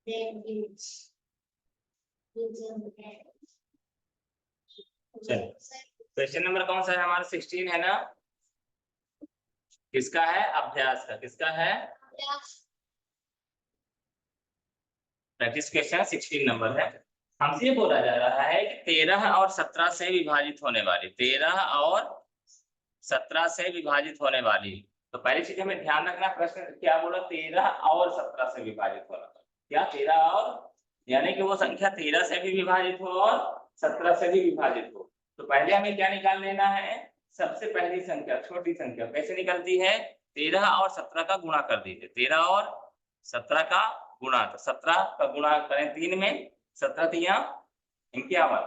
चलो question number कौन सा है हमारा? 16 है ना? किसका है? अभ्यास का। किसका है? प्रैक्टिस क्वेश्चन 16 नंबर है। हमसे ये बोला जा रहा है कि 13 और 17 से विभाजित होने वाली, 13 और 17 से विभाजित होने वाली। तो पहली चीज हमें ध्यान रखना, प्रश्न क्या बोला? 13 और 17 से विभाजित होना। क्या 13 और, यानी कि वो संख्या 13 से भी विभाजित हो और 17 से भी विभाजित हो। तो पहले हमें क्या निकाल लेना है? सबसे पहली संख्या, छोटी संख्या कैसे निकलती है? 13 और 17 का गुणा कर दीजिए। 13 और 17 का गुणा, तो 17 का गुणा करें 3 में, 17 तिया 51,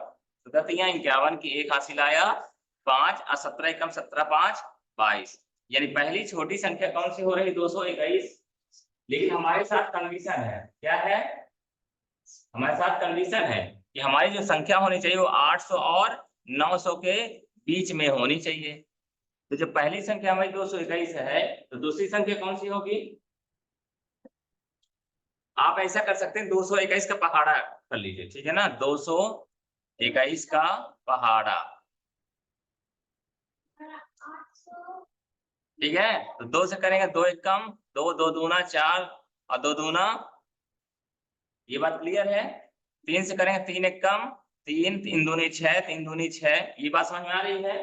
17 तिया 51 की एक हासिल आया 5 और 17 एकम 17 5 22। यानी पहली छोटी संख्या कौन सी हो रही? 221। लेकिन हमारे साथ कंडीशन है, क्या है? हमारे साथ कंडीशन है कि हमारी जो संख्या होनी चाहिए वो 800 और 900 के बीच में होनी चाहिए। तो जब पहली संख्या हमारी 221 है तो दूसरी संख्या कौन सी होगी? आप ऐसा कर सकते हैं, 221 का पहाड़ा कर लीजिए, ठीक है ना? 221 का पहाड़ा, ठीक है? तो 2 से करेंगे 2 एक कम, 2 2 दूना 4 और 2 दूना, ये बात क्लियर है? 3 से करेंगे 3 एक कम, 3 3 दूनी 6, 3 दूनी 6, ये बात समझ में आ रही है?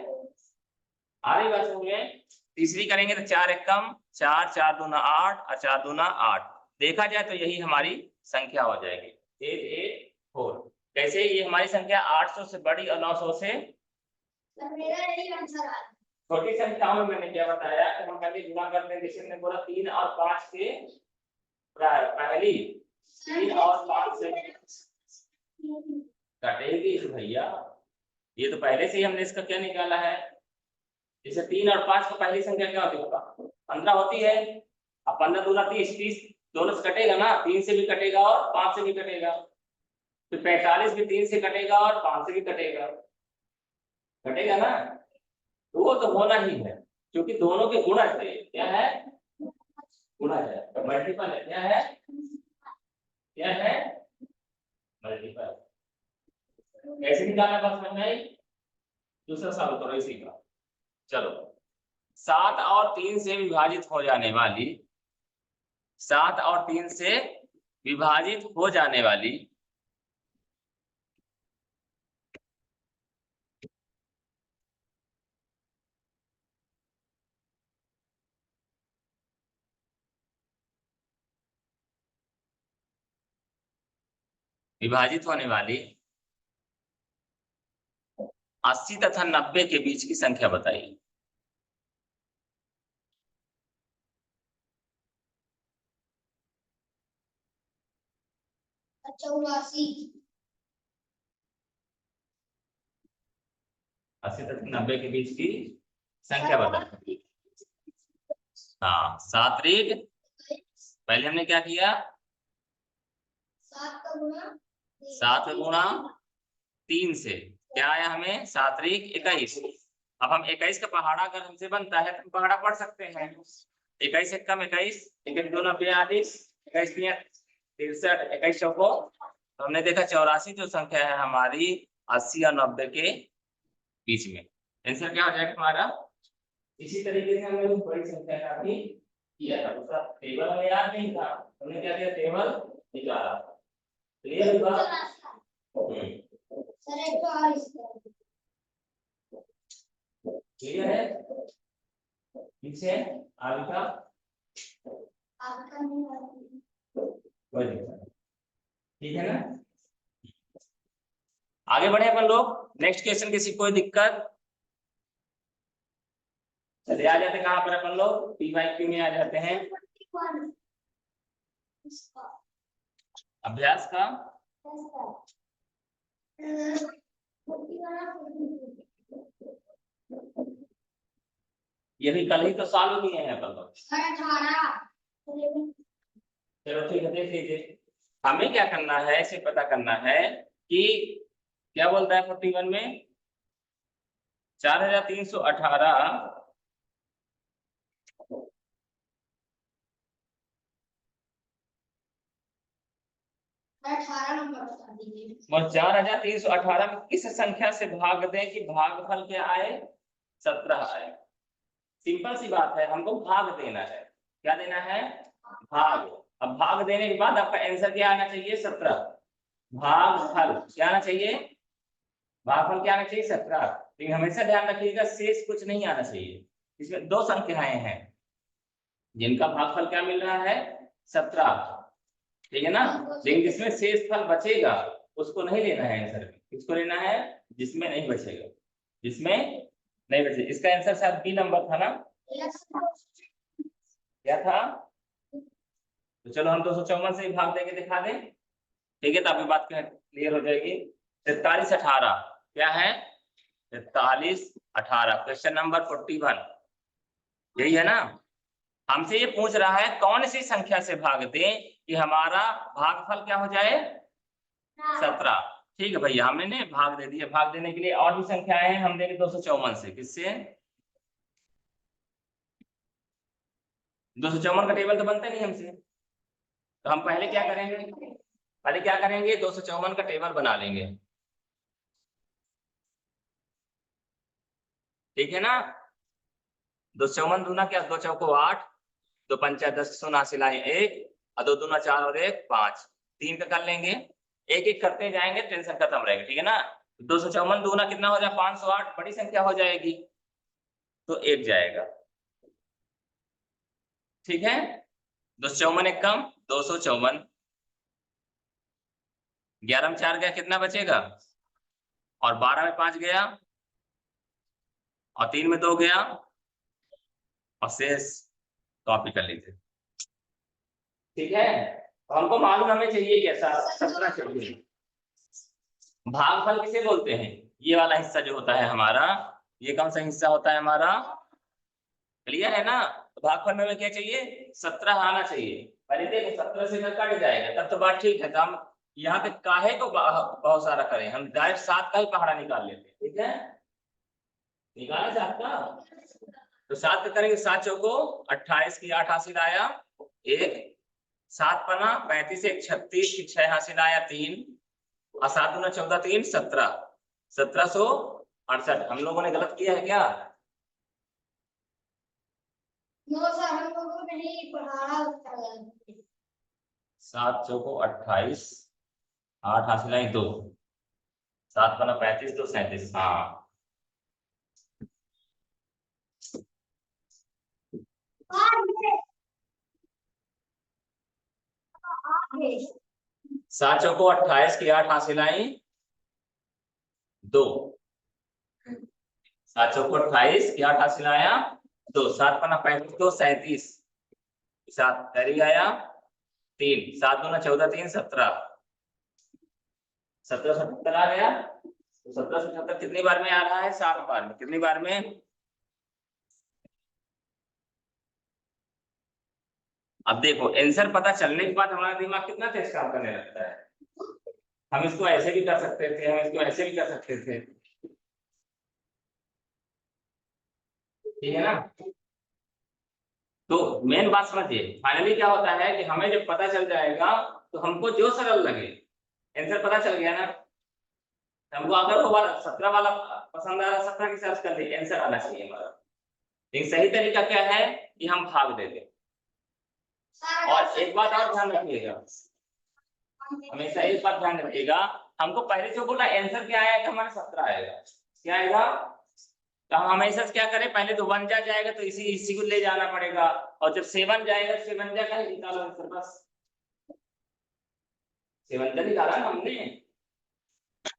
आ रही बात समझ में? तीसरी करेंगे तो 4 एक कम, 4 4 दूना 8 और 4 दूना 8। देखा जाए तो यही हमारी संख्या हो जाएगी 884। कैसे? ये हमारी संख्या 800 से बड़ी और 900 से छोटी संख्याओं में। मैंने क्या बताया कि हम पहले गुणा करते हैं, जैसे हमने बोला 3 और 5 के पहली 3 और 5 से कटेगी भैया। ये तो पहले से ही हमने इसका क्या निकाला है? जैसे 3 और 5 को पहली संख्या क्या होती है? 15 होती है। अब 15 दूना 30, 30 दोनों से कटेगा ना, 3 से भी कटेगा और 5 से भी कटेगा। तो 45 भी 3 से कटेगा और 5 से भी कटेगा, कटेगा ना? तो वो तो होना ही है, क्योंकि दोनों के गुणज है। क्या है? गुणज है, तो मल्टीपल है। क्या है? क्या है? मल्टीपल। कैसे निकालना बात समझ में आई? दूसरा सवाल करो इसी का। चलो, 7 और 3 से विभाजित हो जाने वाली, 7 और 3 से विभाजित हो जाने वाली विभाजित होने वाली 80 तथा 90 के बीच की संख्या बताइए। अच्छा 80 तथा 90 के बीच की संख्या बताइए। हाँ, 7 रीग, पहले हमने क्या किया? 7 का गुणा 7 का गुणा 3 से क्या आया हमें? 7 रीग 21। अब हम 21 का पहाड़ा अगर हमसे बनता है तो हम पहाड़ा पढ़ सकते हैं। 21 एक कम 21, 21 दूना 42, 21 तिया 63, 21 चौको, तो हमने देखा 84 जो संख्या है हमारी 80 और 90 के बीच में। आंसर क्या हो जाएगा हमारा? इसी तरीके से हमने उस बड़ी संख्या का भी किया था, उसका टेबल हमें याद नहीं था, हमने क्या किया? टेबल निकाला। क्लियर हुआ? सर 140 क्लियर है? पीछे आगे का आपका नहीं, ठीक है ना? आगे बढ़े अपन लोग। नेक्स्ट क्वेश्चन, किसी कोई दिक्कत? चलिए आ जाते कहां पर अपन लोग? PYQ में आ जाते हैं। अभ्यास का ये भी कल ही तो सॉल्व किए हैं अपन लोग। चलो ठीक है, देख लीजिए। हमें क्या करना है, इसे पता करना है कि क्या बोलता है 41 में 4318 . 18 नंबर बता दीजिए। वो 4318 में किस संख्या से भाग दें कि भागफल क्या आए, 17 आए। सिंपल सी बात है, हमको भाग देना है। क्या देना है, भाग। अब भाग देने के बाद आपका आंसर क्या आना चाहिए, 17। भागफल क्या आना चाहिए, भागफल क्या आना चाहिए, 17। लेकिन हमेशा ध्यान रखिएगा शेष कुछ नहीं आना चाहिए। इसमें दो संख्याएं हैं जिनका भागफल क्या मिल रहा है, 17, ठीक है ना। लेकिन जिसमें शेष फल बचेगा उसको नहीं लेना है आंसर में। किसको लेना है, जिसमें नहीं बचेगा, जिसमें नहीं बचेगा। इसका आंसर शायद बी नंबर था ना, क्या था। तो चलो हम 254 से ही भाग देके दिखा दें, ठीक है, तो आपकी बात क्लियर हो जाएगी। 4318 क्या है, 4318, क्वेश्चन नंबर 41, यही है ना। हमसे ये पूछ रहा है कौन सी संख्या से भाग दें कि हमारा भागफल क्या हो जाए, 17। ठीक है भैया, हमने भाग दे दिया। भाग देने के लिए और भी संख्याएं हैं, हम देंगे 254 से। किससे, 254 का टेबल तो बनता नहीं हमसे, तो हम पहले क्या करेंगे, पहले क्या करेंगे, 254 का टेबल बना लेंगे, ठीक है ना। 254 दूना क्या, 2 चौको 8, 2 पंचा 10, 0 सिलाई 1, और 2 दूना 4 और 1 5, 3 का कर लेंगे। एक एक करते जाएंगे, टेंशन खत्म रहेगी, ठीक है ना। 254 दूना कितना हो जाए, 508, बड़ी संख्या हो जाएगी तो 1 जाएगा, ठीक है। 254 एक कम, 254, 11 में 4 गया, कितना बचेगा, और 12 में 5 गया, और 3 में 2 गया, और शेष कॉपी कर लीजिए, ठीक है। तो हमको मालूम हमें चाहिए कैसा, 17 चाहिए। भागफल किसे बोलते हैं, ये वाला हिस्सा जो होता है हमारा, ये कौन सा हिस्सा होता है हमारा, क्लियर है ना। तो भागफल में हमें क्या चाहिए, 17 आना चाहिए। पहले देखो 17 से अगर कट जाएगा तब तो बात ठीक है, तो हम यहाँ पे काहे को बहुत सारा करें, हम डायरेक्ट 7 का ही पहाड़ा निकाल लेते हैं, ठीक है। निकाले 7 का, तो 7 का करेंगे, 7 चौको 28 की 8 हासिल आया 1, 7 पना 35 1 36 की 6 हासिल आया 3, और 7 दूना 14 3 17, 1768। हम लोगों ने गलत किया है क्या, नो सर, हम लोगों ने नहीं पढ़ा होता है। 7 चौको 28, 8 हासिल आई 2, 7 पना 35 2 37, हाँ। आगे 7 चौको 28 की 8 हासिल आई 2, 7 चौको 28 की 8 हासिल आया 2, 7 पना 35 2 37, 7 कैरी आया 3, 7 दूना 14 3 17, 1777 आ गया। तो 1777 कितनी बार में आ रहा है, 7 बार में। कितनी बार में, अब देखो आंसर पता चलने के बाद हमारा दिमाग कितना तेज काम करने लगता है। हम इसको ऐसे भी कर सकते थे, हम इसको ऐसे भी कर सकते थे, ठीक है ना। तो मेन बात समझिए, फाइनली क्या होता है कि हमें जब पता चल जाएगा तो हमको जो सरल लगे, आंसर पता चल गया ना, हमको अगर वो वाला 17 वाला पसंद आ रहा, 17 की सर्च कर दी, आंसर आना चाहिए हमारा। लेकिन सही तरीका क्या है कि हम भाग दे दें। और एक बात और ध्यान रखिएगा, हमेशा एक बात ध्यान रखिएगा, हमको पहले जो बोला आंसर क्या आया था हमारा, 17 आएगा। क्या आएगा, तो हम हमेशा से क्या करें, पहले तो 1 जाएगा तो इसी को ले जाना पड़ेगा, और जब 7 जाएगा 7 का ही निकालो आंसर, बस 7 का निकाला ना हमने,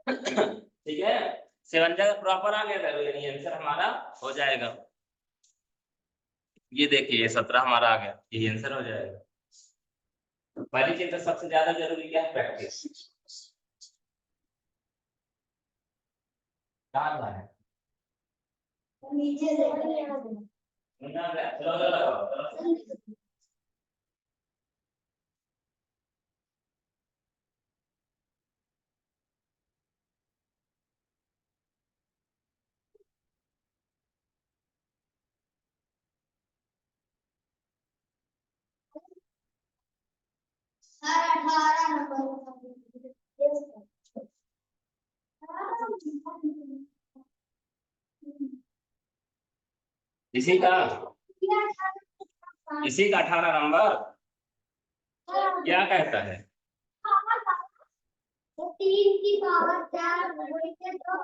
ठीक है। 7 का प्रॉपर आ गया था, यानी आंसर हमारा हो जाएगा। ये देखिए ये 17 हमारा आ गया, ये आंसर हो जाएगा। पहली चीज तो सबसे ज्यादा जरूरी क्या है, प्रैक्टिस। कहाँ है, नीचे से चलो चलो चलो। सर 18 नंबर इसी का 18 नंबर क्या कहता है? 3 की पावर 4 2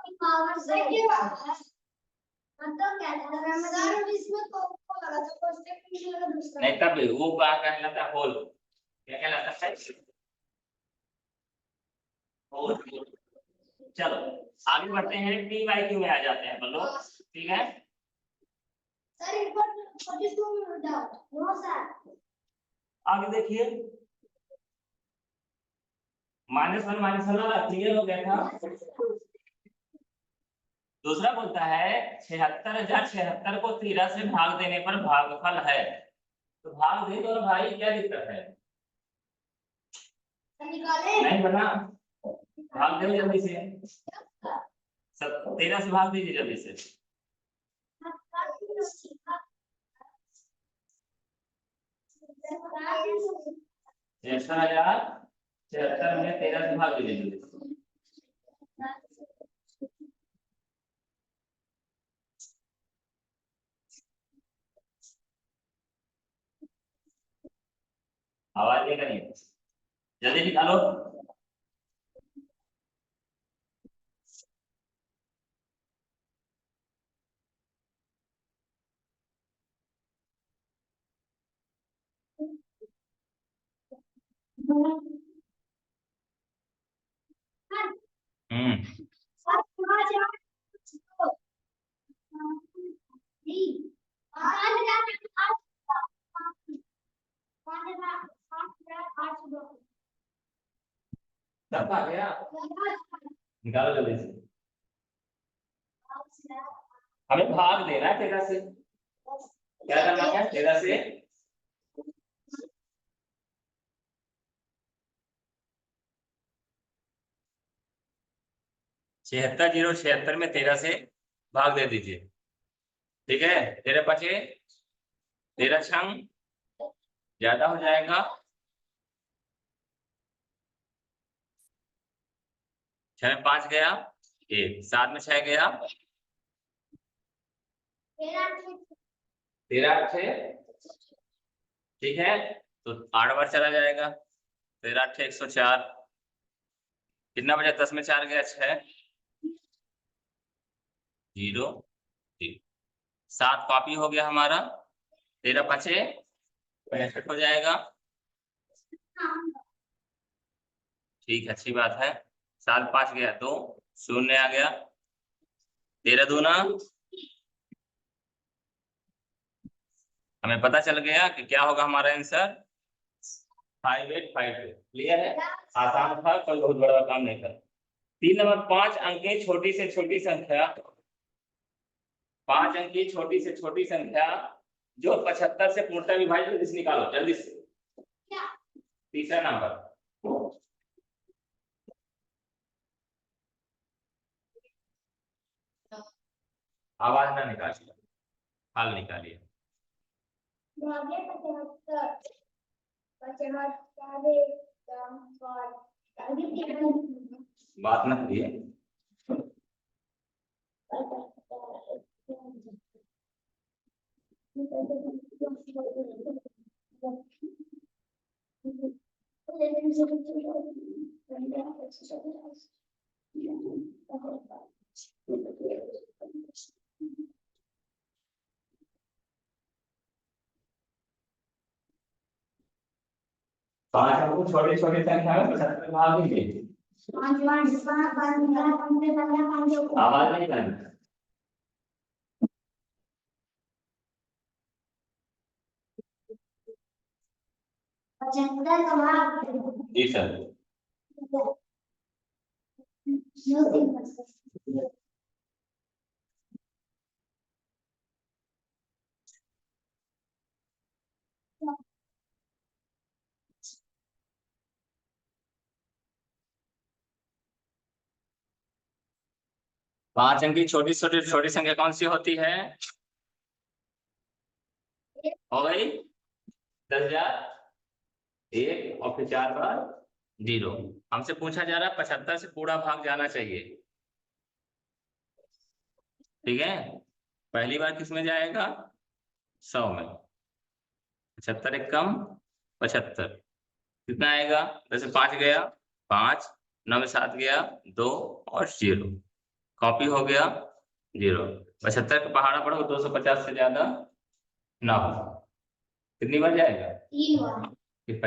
की पावर 6 मतलब क्या था इसमें तो लगा था क्वेश्चन लगा दूसरा नहीं तब वो क्या कहलाता है? होल। क्या कहलाता है? होल। चलो आगे बढ़ते हैं, पी वाई क्यू में आ जाते हैं बोलो। ठीक है सर इनको 42 में डाउट नो सर आगे देखिए, -1 -1 क्लियर हो गया था। दूसरा बोलता है 76,076 को 13 से भाग देने पर भागफल है। तो भाग दे दो भाई, क्या दिक्कत है? निकाले नहीं बना, भाग दे जल्दी से। 13 से भाग दीजिए जल्दी से। 76,076 में 13 से भाग दीजिए जल्दी से। आवाज नहीं करिए, जल्दी निकालो। सब आ गया, निकालो जल्दी से। हमें भाग देना है 13 से। क्या करना है 13 से? छिहत्तर 076 में 13 से भाग दे दीजिए। ठीक है 13 बचे, 13 छंग ज्यादा हो जाएगा। 6 में 5 गया 1, 7 में 6 गया 13 6। ठीक है तो 8 बार चला जाएगा। 13 8 104। कितना बचा? 10 में 4 गया 6 0 7 कॉपी हो गया हमारा। 13 बचे 65 हो जाएगा। ठीक अच्छी बात है। 7 5 गया 2 0 आ गया। 13 दूना, हमें पता चल गया कि क्या होगा हमारा आंसर 5852। क्लियर है, आसान था, कोई बहुत बड़ा काम नहीं था। 3 नंबर 5 अंक की छोटी से छोटी संख्या, 5 अंक की छोटी से छोटी संख्या जो 75 से पूर्णतः विभाजित, इसे निकालो जल्दी से। तीसरा नंबर आवाज ना निकालिए, हल निकालिए। बात ना करिए। पांच अंक को छोटी छोटी संख्या में 75 में भाग दीजिए। आवाज नहीं करना। जी सर। पांच अंक की छोटी छोटी छोटी संख्या कौन सी होती है? हो गई 10,000 1 और फिर 4 बार 0। हमसे पूछा जा रहा है 75 से पूरा भाग जाना चाहिए, ठीक है। पहली बार किस में जाएगा? 100 में। 75 एक कम 75, कितना आएगा? 10 से 5 गया 5, 9 में 7 गया 2 और 0, कॉपी हो गया 0। 75 का पहाड़ा पढ़ो 250 से ज्यादा ना हो। कितनी बार जाएगा? 3 बार। फिर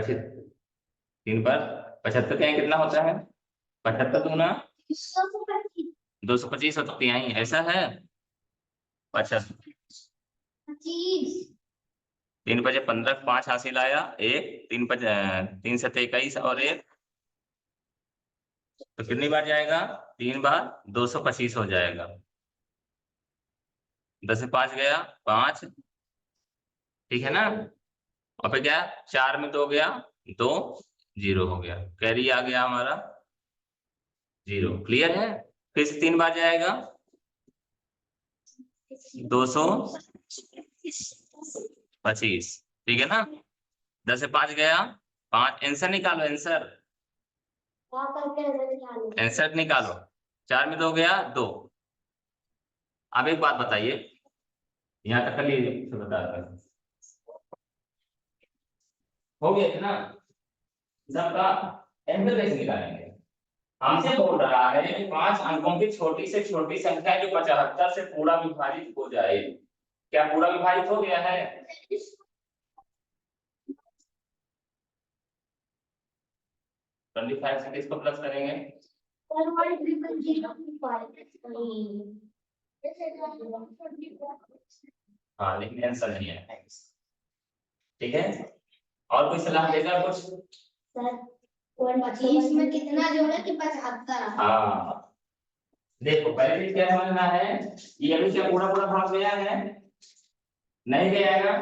3 बार 75 का कितना होता है? 75 दूना 225 होता है, यही ऐसा है 75। 3 बजे 15, 5 हासिल आया 1, 3 बजे 3 से 21 और 1, तो कितनी बार जाएगा? 3 बार 225 हो जाएगा। 10 से 5 गया 5, ठीक है ना। और फिर क्या? 4 में 2 गया 2, 0 हो गया, कैरी आ गया हमारा 0। क्लियर है? फिर से 3 बार जाएगा 225, ठीक है ना। 10 से 5 गया 5, आंसर निकालो, आंसर निकालो। 4 में 2 गया 2। अब एक बात बताइए, यहाँ तक खाली बताते हैं, हो गया ना सबका? आंसर कैसे निकालेंगे? हमसे बोल रहा है कि 5 अंकों की छोटी से छोटी संख्या जो 75 से पूरा विभाजित हो जाए। क्या पूरा विभाजित हो गया है? 25 से किसको प्लस करेंगे? हाँ, लेकिन आंसर नहीं है, ठीक है। और कोई सलाह देगा कुछ? सर 25 में कितना जोड़े कि 75? हाँ, देखो पहले चीज क्या समझना है, ये अभी क्या पूरा पूरा भाग गया है? नहीं गया है ना।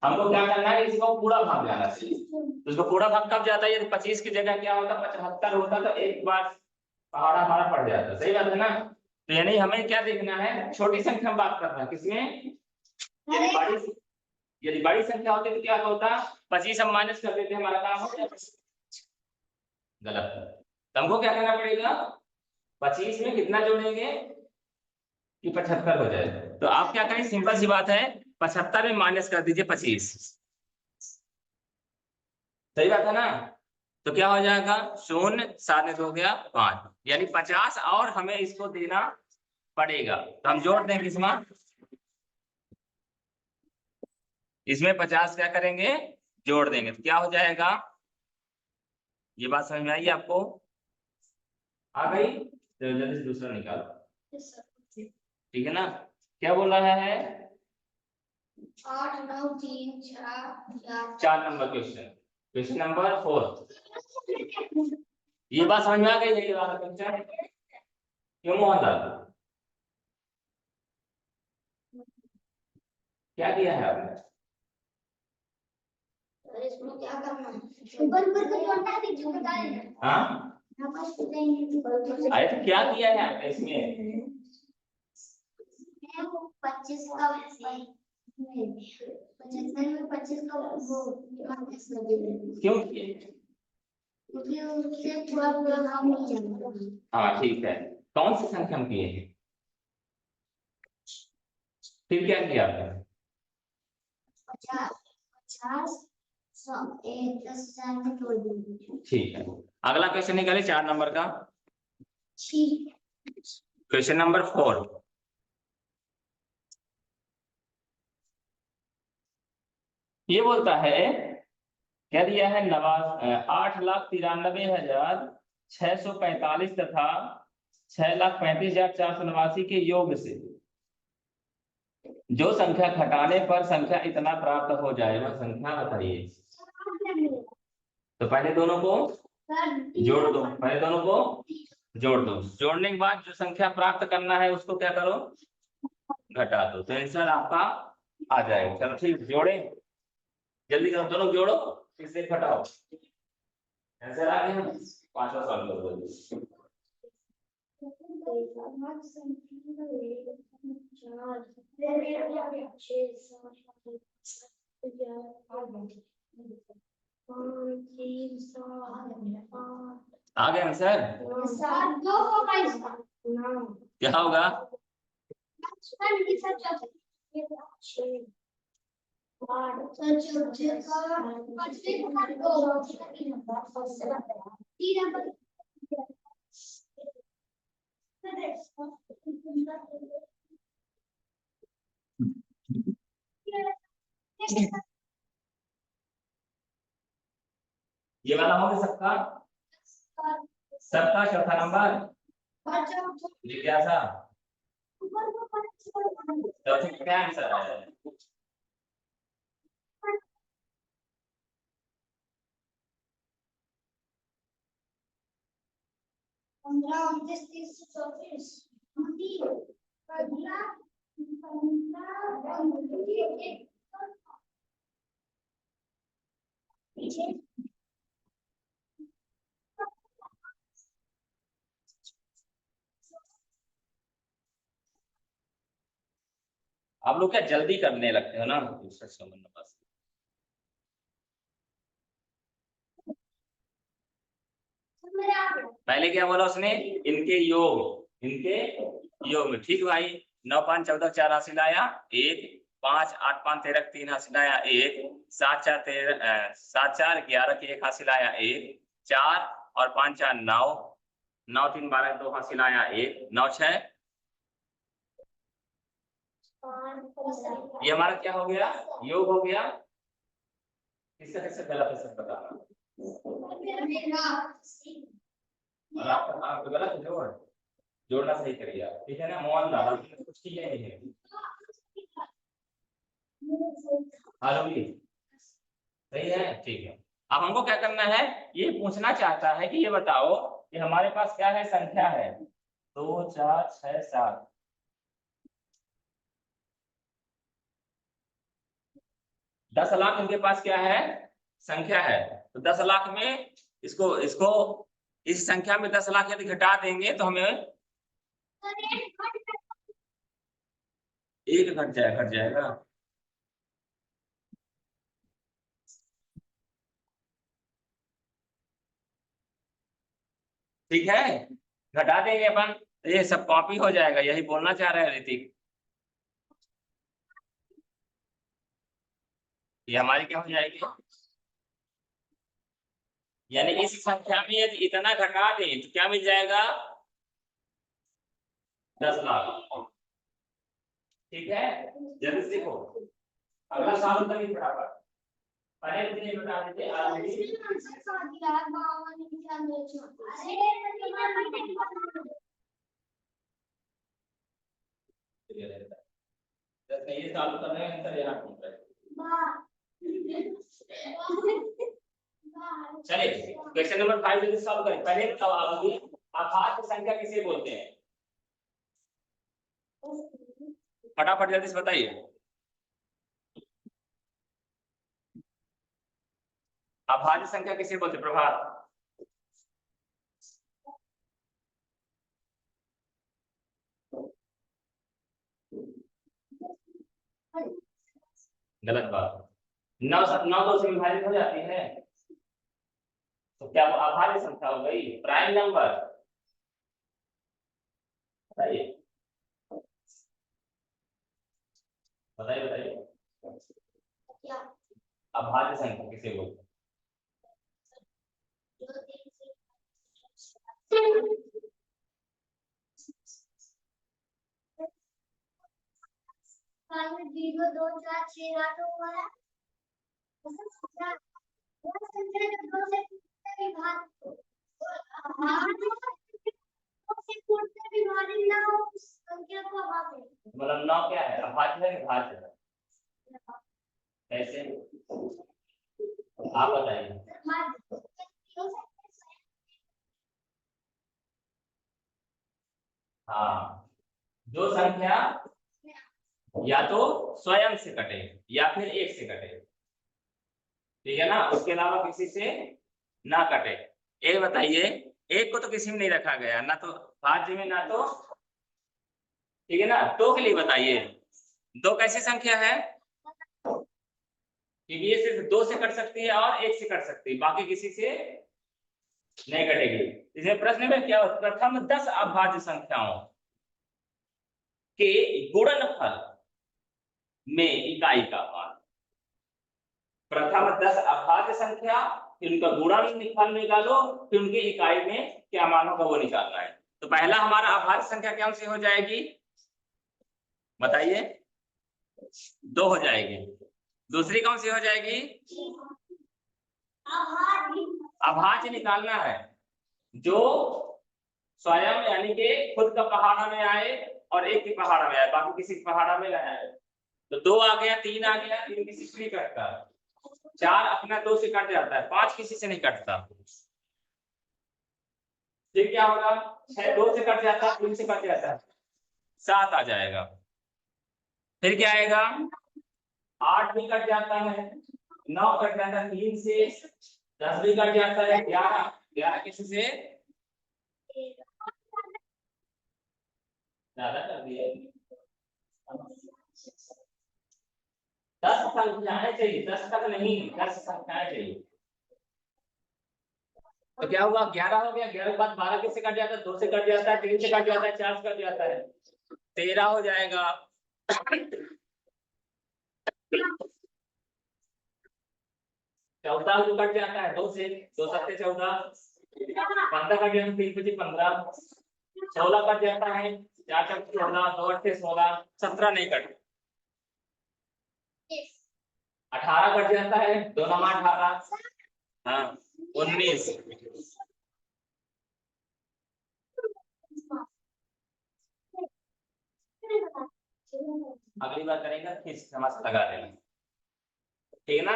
हमको क्या करना है, इसको पूरा भाग जाना चाहिए। तो इसको पूरा भाग कब जाता है? यदि 25 की जगह क्या होता, 75 होता, तो एक बार पहाड़ा हमारा पड़ जाता। सही बात है ना। तो यानी हमें क्या देखना है, छोटी संख्या में बात करना है। किसमें? यदि बड़ी संख्या होती तो क्या होता? 25 हम माइनस कर देते, हमारा काम हो जाता। गलत। तो हमको क्या करना पड़ेगा? 25 में कितना जोड़ेंगे कि 75 हो जाए? तो आप क्या करें, सिंपल सी बात है, 75 में माइनस कर दीजिए 25। सही बात है ना। तो क्या हो जाएगा? 0 7 में 2 हो गया 5, यानी 50 और हमें इसको देना पड़ेगा। तो हम जोड़ दें किसमें? इसमें 50 क्या करेंगे? जोड़ देंगे, तो क्या हो जाएगा? ये बात समझ में आई आपको? आ गई? तो जल्दी से दूसरा निकालो, ठीक है ना। क्या बोल रहा है? 8 9 3 4 4 नंबर क्वेश्चन, क्वेश्चन नंबर 4। ये बात समझ में आ गई? ये वाला क्वेश्चन क्यों मोहनलाल, क्या दिया है आपने? इसमें क्या करना है? ऊपर ऊपर को जोड़ना है, जो बता देना। हाँ, अरे तो क्या किया है आपने इसमें? 25 का 75 में 25 का वो माइनस कर देंगे, क्यों किए? क्योंकि उससे थोड़ा थोड़ा काम नहीं चलता। हाँ ठीक है, कौन सी संख्या में किए हैं? फिर क्या किया आपने? 50 100 1 10 में जोड़ देंगे। ठीक है, अगला क्वेश्चन निकाले 4 नंबर का, ठीक। Question number 4। ये बोलता है, क्या दिया है? 8,93,645 तथा 6,35,489 के योग से जो संख्या घटाने पर संख्या इतना प्राप्त हो जाए, वह संख्या बताइए। तो पहले दोनों को जोड़ दो, पहले दोनों को जोड़ दो, जोड़ने के बाद जो संख्या प्राप्त करना है उसको क्या करो? घटा दो, तो आंसर आपका आ जाएगा। चलो ठीक, जोड़े, जल्दी करो, दोनों जोड़ो, इससे घटाओ, आंसर आ गया। पांचवा सवाल करो जल्दी। आ गया आंसर? सर 2 होगा इसका। क्या होगा? सर ये सब ये वाला हो गया सबका? सबका चौथा नंबर जिज्ञासा। चौथे का क्या आंसर है? 15, 29, 30, 34, 15, 15, आप लोग क्या जल्दी करने लगते हो ना दूसरा समझ बस। पहले क्या बोला उसने? इनके योग में। ठीक भाई। 9 5 14 4 हासिल आया 1, 5 8 5 13 3 हासिल आया 1, 7 4 13 7 4 11 की 1 हासिल आया 1, 4 और 5 4 9, 9 3 12 2 हासिल आया 1, 9 6। ये हमारा क्या हो गया? योग हो गया। किसका किसका गलत है सब बताना। और आप गलत जोड़ना सही करिए आप, ठीक है ना? मोहन दादा कुछ किया नहीं है। सही है, ठीक है। अब हमको क्या करना है? ये पूछना चाहता है कि ये बताओ कि हमारे पास क्या है, संख्या है 2 4 6 7। 10 लाख इनके पास क्या है? संख्या है। तो 10 लाख में इसको इसको इस संख्या में 10 लाख यदि घटा देंगे तो हमें एक घट जाएगा। ठीक है, घटा देंगे अपन तो ये सब कॉपी हो जाएगा, यही बोलना चाह रहे हैं ऋतिक। ये हमारी क्या हो जाएगी? यानी इस संख्या में यदि इतना घटा दें तो क्या मिल जाएगा? 10 लाख। ठीक है, जल्दी से देखो अगला साल तक ही फटाफट। पहले मुझे बता दीजिए ऑलरेडी ये चालू कर रहे हैं, सर यहाँ ढूंढ रहे हैं। चलिए क्वेश्चन नंबर 5 जल्दी सॉल्व करें। पहले आभाज्य संख्या किसे बोलते हैं? फटाफट जल्दी से बताइए। अभाज्य संख्या किसे बोलते हैं? प्रभात। गलत बात। 9 2 से विभाजित हो जाती है तो क्या वो अभाज्य संख्या हो गई? Prime number. बताइए बताइए बताइए, अभाज्य संख्या किसे बोलते हैं? जीरो 2 4 6 8 वाला संख्या दो से विभाजित ना हो संख्या को अभाज्य। मतलब 9 क्या है? अभाज्य है कि भाज्य है? कैसे आप बताइए। हाँ, जो संख्या या तो स्वयं से कटे या फिर एक से कटे, ठीक है ना, उसके अलावा किसी से ना कटे। एक बताइए, एक को तो किसी में नहीं रखा गया, ना तो भाज्य में ना तो, ठीक है ना। दो के लिए बताइए, दो कैसी संख्या है? क्योंकि ये सिर्फ 2 से कट सकती है और 1 से कट सकती है, बाकी किसी से नहीं कटेगी। इसमें प्रश्न में क्या प्रथम 10 अभाज्य संख्याओं के गुणनफल में इकाई का मान। प्रथम 10 अभाज्य संख्या, फिर उनका गुणनफल निकालो, फिर उनकी इकाई में क्या मान होगा वो निकालना है। तो पहला हमारा अभाज्य संख्या कौन सी हो जाएगी बताइए? 2 हो जाएगी। दूसरी कौन सी हो जाएगी? अभाज्य निकालना है जो स्वयं यानी कि खुद का पहाड़ा में आए और एक की पहाड़ा में आए, बाकी किसी की पहाड़ा में ना आए। तो 2 आ गया, 3 आ गया, 3 किसी से नहीं कटता, 4 अपना 2 से कट जाता है, 5 किसी से नहीं कटता। फिर क्या होगा? 6 2 से कट जाता है, 3 से कट जाता है, 7 आ जाएगा। फिर क्या आएगा? 8 भी कट जाता है, 9 कट जाता है 3 से, 10 भी कट जाता है, 11 किसी से ज्यादा कर दिया। 10 संख्याएं चाहिए, 10 तक नहीं, 10 संख्याएं चाहिए। तो क्या हुआ? 11 हो गया, 11 के बाद 12 किससे कट जाता है? 2 से कट जाता है, 3 से कट जाता है, 4 से कट जाता है, 13 हो जाएगा। 14 भी कट जाता है 2 से, 2 7 14, 15 कट जाता है, 3 5 15, 16 कट जाता है, 4 7 14, 2 8 16, 17 नहीं कट, 18 कट जाता है, 2 9 18, हाँ 19। अगली बार करेंगे खींच समझ लगा देना, ठीक है ना?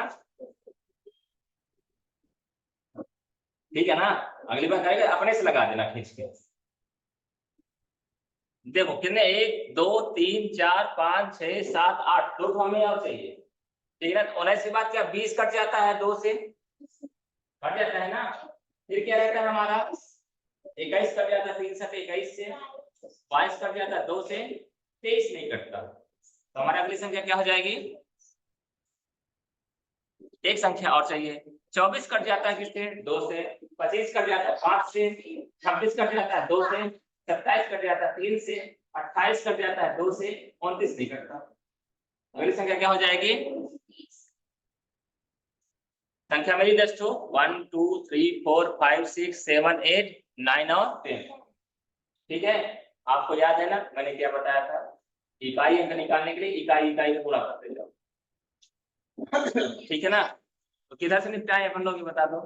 ठीक है ना? अगली बार करेंगे अपने से लगा देना खींच के। देखो कितने, 1 2 3 4 5 6 7 8, 2 हमें और चाहिए, ठीक है ना? 19 के बाद क्या 20 कट जाता है 2 से, कट जाता है ना? फिर क्या रहता है हमारा? 21 कट जाता है 3 7 21 से, 22 कट जाता है 2 से, 23 नहीं कटता। तो हमारी अगली संख्या क्या हो जाएगी? एक संख्या और चाहिए। 24 कट जाता है किससे? 2 से, 25 कट जाता है 5 से, 26 कट जाता है 2 से, 27 कट जाता है 3 से, 28 कट जाता है 2 से, 29 नहीं कटता। अगली संख्या क्या हो जाएगी? संख्या मेरी 10 तो 1 2 3 4 5 6 7 8 9 और 10, ठीक है? आपको याद है ना मैंने क्या बताया था? इकाई अंक निकालने के लिए इकाई इकाई को पूरा करते जाओ, ठीक है ना? तो किधर से निपटाए अपन लोग ये बता दो।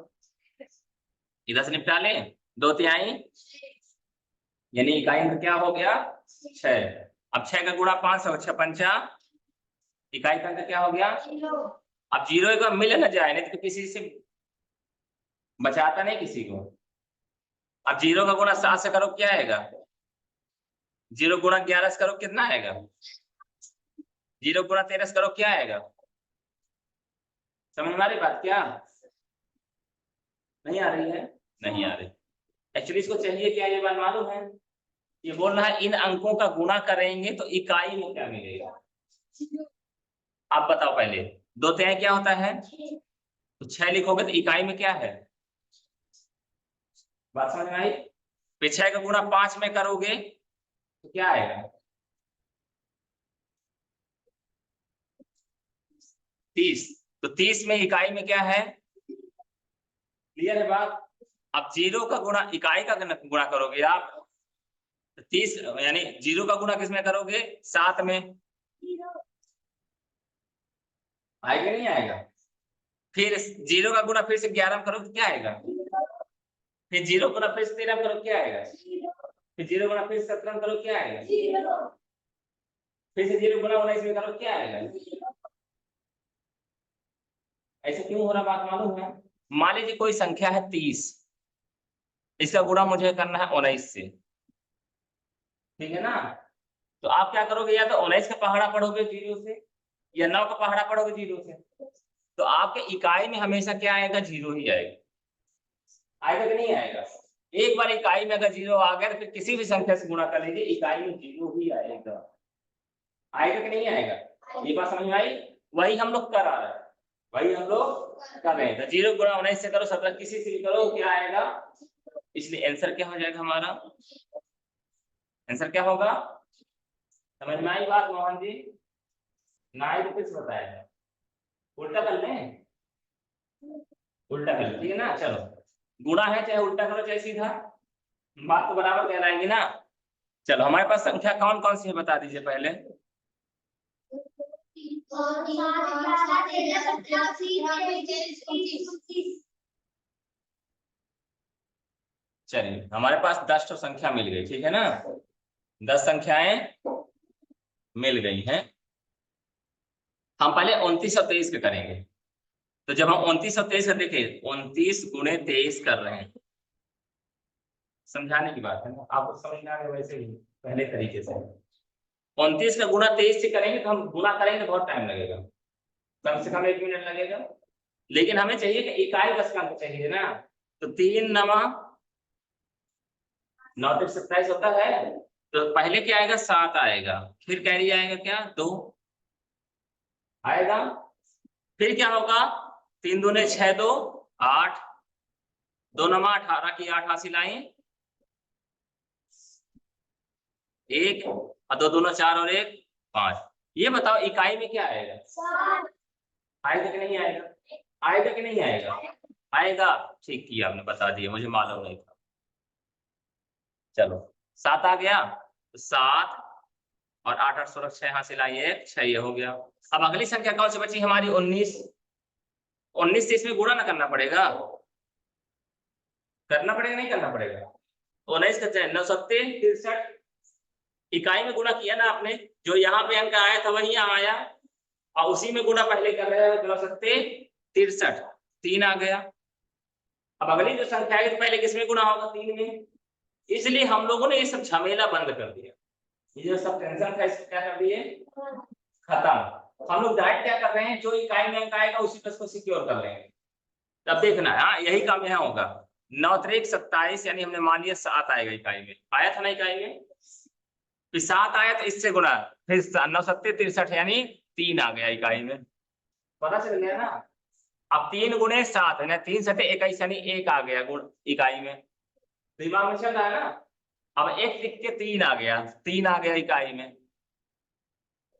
इधर से निपटा ले, 2 तिहाई यानी इकाई अंक क्या हो गया? 6। अब 6 का गुणा 5 6 6 पंचा, इकाई का अंक क्या हो गया? अब 0 एक बार मिल ना जाए, नहीं तो किसी से बचाता नहीं किसी को। अब 0 का गुणा 7 से करो क्या आएगा? 0 गुणा 11 से करो कितना आएगा? 0 गुणा 13 से करो क्या आएगा? समझ में आ रही बात क्या? नहीं आ रही है? नहीं आ रही। एक्चुअली इसको चाहिए क्या ये बात मालूम है? ये बोल रहा है इन अंकों का गुणा करेंगे तो इकाई में क्या मिलेगा। आप बताओ पहले, 2 तिहाई क्या होता है? तो 6 लिखोगे तो इकाई में क्या है? बात समझ में आई? फिर 6 का गुणा 5 में करोगे तो क्या आएगा? 30। तो 30 में इकाई में क्या है? क्लियर है बात? अब 0 का गुणा इकाई का गुणा करोगे आप, 30 यानी 0 का गुणा किसमें करोगे? 7 में। आएगा नहीं आएगा? फिर 0 का गुणा फिर से 11 में करो तो क्या आएगा? फिर 0 गुणा फिर से 13 में करो क्या आएगा? फिर 0 गुणा फिर से 17 में करो क्या आएगा? फिर से 0 गुणा 19 में करो क्या आएगा? ऐसे क्यों हो रहा बात मालूम है? मान लीजिए कोई संख्या है 30, इसका गुणा मुझे करना है 19 से, ठीक है ना? तो आप क्या करोगे? या तो 19 का पहाड़ा पढ़ोगे 0 से, या 9 का पहाड़ा पढ़ोगे 0 से। तो आपके इकाई में हमेशा क्या आएगा? 0 ही आएगा। आएगा कि नहीं आएगा? एक बार इकाई में अगर 0 आ गया तो फिर किसी भी संख्या से गुणा कर लीजिए, इकाई में 0 ही आएगा। आएगा कि नहीं आएगा? ये बात समझ में आई? वही हम लोग कर आ रहे हैं। वही हम लोग कर रहे हैं। तो 0 गुणा 19 से करो, 17 किसी से भी करो, क्या आएगा? इसलिए आंसर क्या हो जाएगा हमारा? आंसर क्या होगा? समझ में आई बात मोहन जी? ना आई तो कुछ बताया, उल्टा कर लें, उल्टा कर लें, ठीक है ना? चलो, गुणा है चाहे उल्टा करो चाहे सीधा, बात तो बराबर कहलाएगी ना। चलो, हमारे पास संख्या कौन कौन सी है बता दीजिए पहले। चलिए, हमारे पास 10 तो संख्या मिल गई, ठीक है ना? 10 संख्याएं मिल गई हैं। हम पहले 29 और 23 के करेंगे। तो जब हम 29 और 23 का देखें, 29 गुणे 23 कर रहे हैं, समझाने की बात है ना, आपको समझ में आ रहा है वैसे ही पहले तरीके से। 29 का गुणा 23 से करेंगे तो हम गुणा करेंगे तो बहुत टाइम लगेगा, कम से कम 1 मिनट लगेगा। लेकिन हमें चाहिए कि इकाई बस का अंक चाहिए ना। तो 3 नमा 9 तक 27 होता है। तो पहले क्या आएगा? 7 आएगा, फिर कैरी आएगा क्या? 2 आएगा, फिर क्या होगा? 3 दूने 6, 2 8, 2 नमा 18 की 8 हासिल आई, 1 और 2 दूना 4 और 1 5। ये बताओ इकाई में क्या आएगा? आएगा कि नहीं आएगा? आएगा कि नहीं आएगा? आएगा। ठीक किया आपने, बता दिया, मुझे मालूम नहीं था। चलो, 7 आ गया, तो 7 और 8 8 16 6 हासिल आई, 1 6, ये हो गया। अब अगली संख्या कौन सी बची हमारी? 19। 19 से इसमें गुणा ना करना पड़ेगा? करना पड़ेगा नहीं करना पड़ेगा? 19 का 9 सत्ते 63, इकाई में गुणा किया ना आपने, जो यहाँ पे अंक आया था वही यहाँ आया, और उसी में गुणा पहले कर रहे हैं। 9 सत्ते 63, 3 आ गया। अब अगली जो संख्या है तो पहले किसमें गुणा होगा? 3 में। इसलिए हम लोगों ने ये सब झमेला बंद कर दिया, ये जो सब टेंशन था इसको क्या कर दिए? खत्म। हम लोग डायरेक्ट क्या कर रहे हैं? जो इकाई में अंक आएगा उसी पर इसको सिक्योर कर लेंगे। तब देखना, हाँ यही काम यहाँ होगा। 9 त्रिक 27, यानी हमने मान लिया 7 आएगा इकाई में, आया था ना इकाई में, फिर 7 आया तो इससे गुणा, फिर 9 सत्ते 63, यानी 3 आ गया इकाई में। पता चल गया ना? अब 3 गुणे 7 है ना, 3 सत्ते 21, यानी 1 आ गया गुण इकाई में। दिमाग में चल रहा है ना? अब 1 लिख के 3 आ गया, 3 आ गया इकाई में।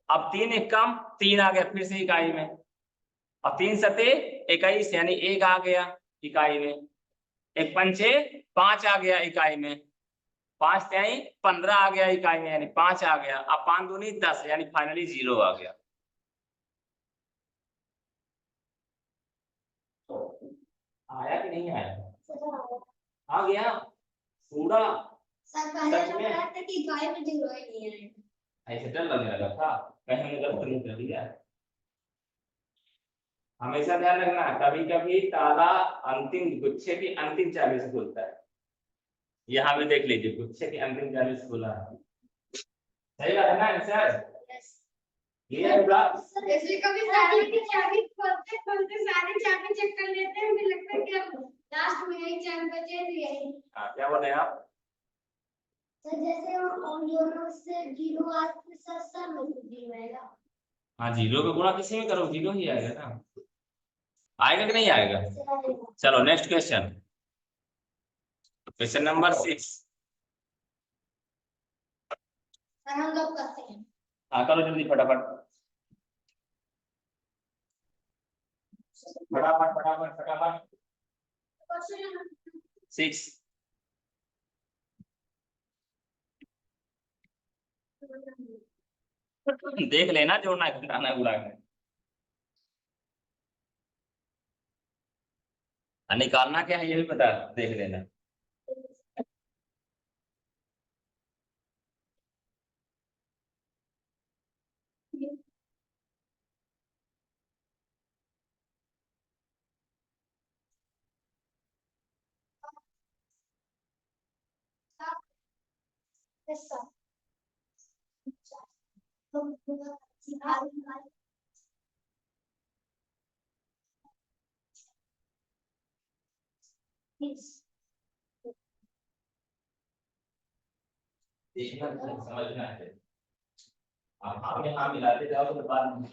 अब 3 एक कम 3 आ गया फिर से इकाई में। अब 3 सत्ते 21, यानी 1 आ गया इकाई में। 1 पंचे 5 आ गया इकाई में, 5 त्याई 15 आ गया इकाई में, यानी 5 आ गया। अब 5 दूनी 10, यानी फाइनली 0 आ गया। आया कि नहीं आया? आ गया पूरा। सर पहले लग रहा था कि इकाई में 0 ही नहीं आएगा, ऐसे डर लगने लगा था, कहीं हमने गलत नहीं कर दिया। हमेशा ध्यान रखना, कभी कभी ताला अंतिम गुच्छे की अंतिम चाबी से खुलता है। यहाँ भी देख लीजिए, गुच्छे की अंतिम चाबी से खुला है। सही बात है ना आंसर? क्लियर हुआ? जैसे कभी सारी की चाबी खोलते खोलते सारी चाबी चेक कर लेते हैं, मुझे लगता है कि अब लास्ट में एक चाबी बचे तो यही। हाँ, क्या बोल रहे हैं आप? तो जैसे हम दोनों से 0 आज के साथ सब में 0 आएगा। हाँ, 0 का गुणा किसी में करो 0 ही आएगा ना। आएगा कि नहीं आएगा? चलो नेक्स्ट क्वेश्चन, क्वेश्चन नंबर 6। हम लोग करते हैं। हाँ करो जल्दी फटाफट, फटाफट फटाफट फटाफट। 6। देख लेना, जोड़ना घटाना उड़ाना, निकालना क्या है ये भी बता, देख लेना। देखना समझना है, आप हाँ में हाँ मिलाते जाओ तो बाद में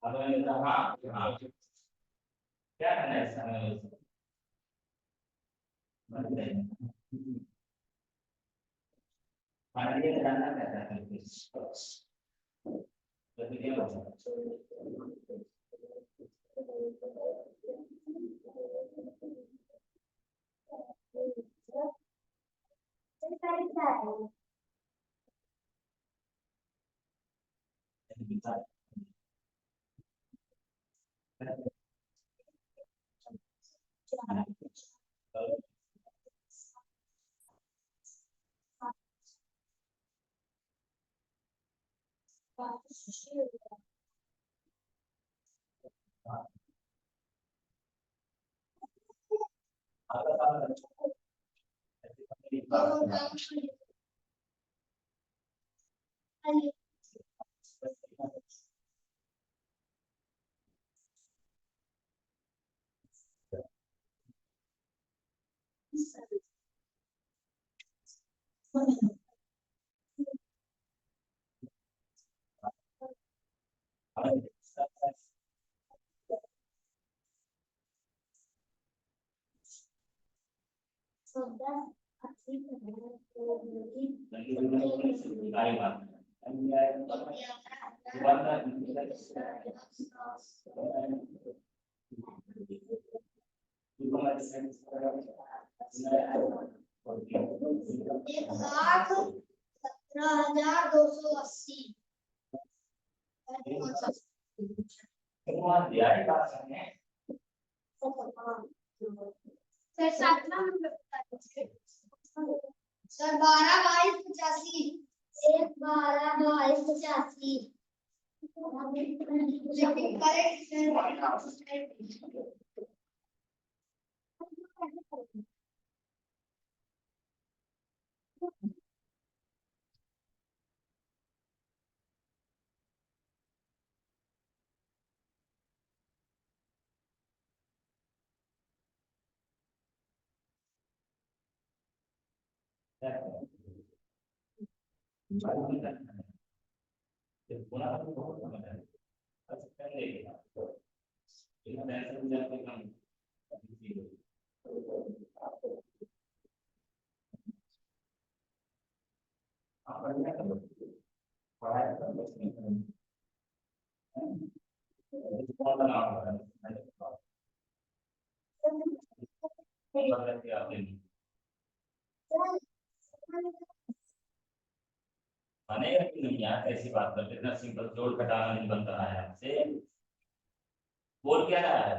अब हाँ हाँ क्या करना है इसका हमें पानी में डालना क्या है तो ये एक लाख 17,280 सर 12/22/85 एक 12/22/85 बनेगा कि नहीं यार ऐसी बात करते इतना सिंपल जोड़ घटाना नहीं बन रहा है आपसे बोल क्या रहा है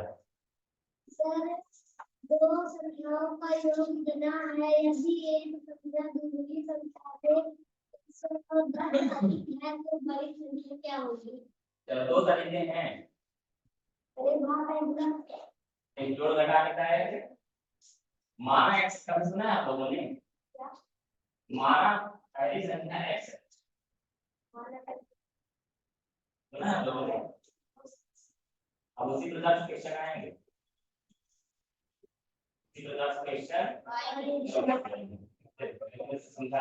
सर दो संख्याओं का योग देना है यदि एक संख्या दूसरी संख्या से अधिक है तो बड़ी संख्या क्या होगी चलो दो तरीके हैं अरे बात एकदम एक जोड़ घटाने का है माना एक्स कब सुना है आप लोगों ने माना पहली संख्या एक्स सुना है आप लोगों ने अब उसी प्रकार से क्वेश्चन आएंगे इसी प्रकार से क्वेश्चन समझा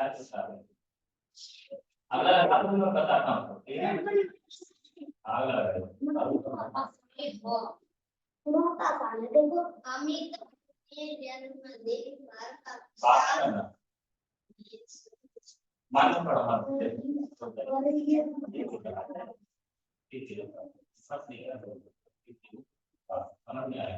अगला लगा तो मैं बताता हूँ ठीक है अगला लगा बहुत आसान है देखो अमित मालूम पड़ा समझ में आया